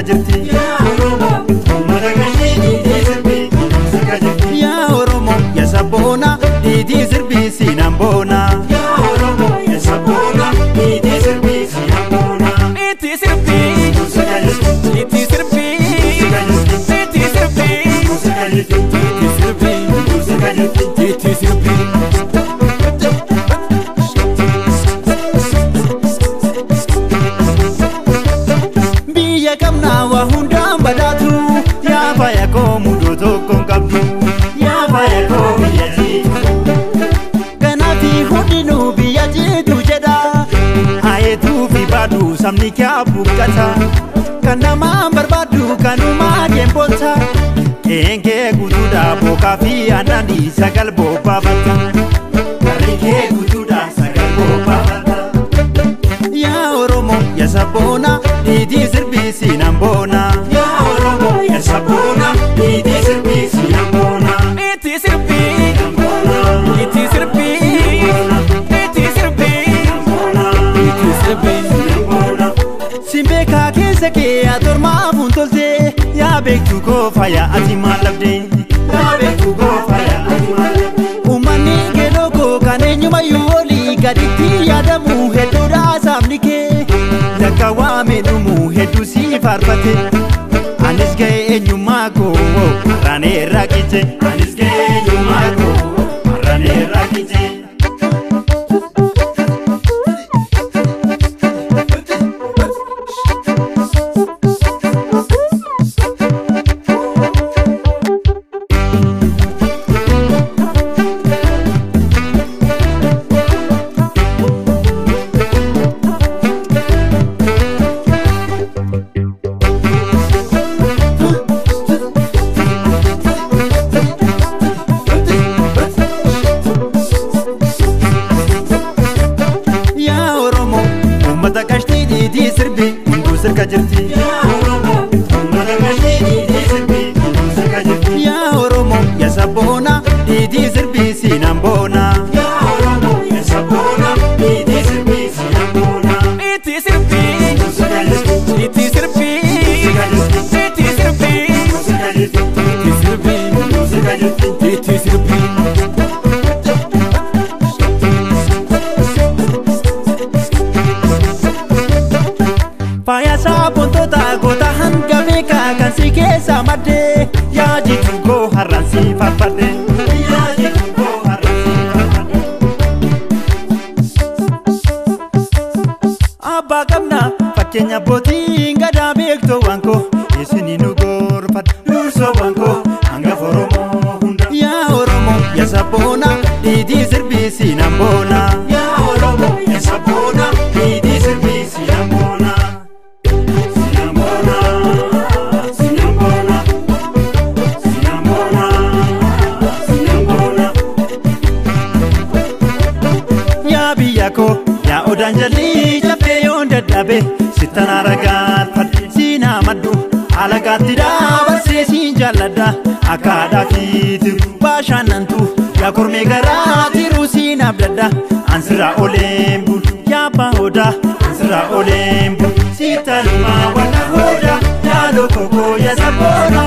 jirti ya oromo ya sabona didi sirbi sinambona ya oromo ya sabona didi sirbi sinambona iti sirbi iti sirbi iti sirbi iti sirbi biya kamna wa hundam badatu ya faya ko mudo to kon kabdu ya faya ko biyati kanati hundinu biyati tujeda ayetu fi badu samni kya bukata kanama barbadu kanuma kembota kenge gududa boka fi anandi sagal boba bata kenge gududa sagal boba bata ya oromo ya sabona didi sirbi sinambona ya oromo ya sabona didi sirbi sinambona iti sirbi iti sirbi iti sirbi iti sirbi simbe ka kesake atorma funtolte ya bektu ko faya ati malabde ya bektu ko faya ati malabde umani geloko kanenyuma yuoli gaditi yadamu hedoda samnike lakawa menumu hedu si farfate anis ge enyumako rane rakite anis ge enyumako rane rakite didi sirbi mundu sirka jirti ya oromo madagashi didi sirbi mundu sirka jirti ya oromo ya sabona didi sirbi sinambona ya oromo ya sabona didi sirbi sinambona iti sirbi iti sirbi iti sirbi iti sirbi iti sirbi faya sabontota gota hangame ka kan sike samade ya jitungo haransi farfade ya jitungo haransi farfade abba kamna fakenya boti ngada bekto wanko yesini nugor fat luso wanko anga foromo hunda ya oromo ya sabona didi sirbi sinambona ya oromo ya sabona didi sirbi sinambona biyako ya odanjali jabe yonda dabe sitana ragat fat sina maddu alagati da barse sinjalada akada fitu bashanantu ya korme garati rusina abdada ansira olembu ya bahoda ansira olembu sitaluma wana hoda ya lokoko ya sabona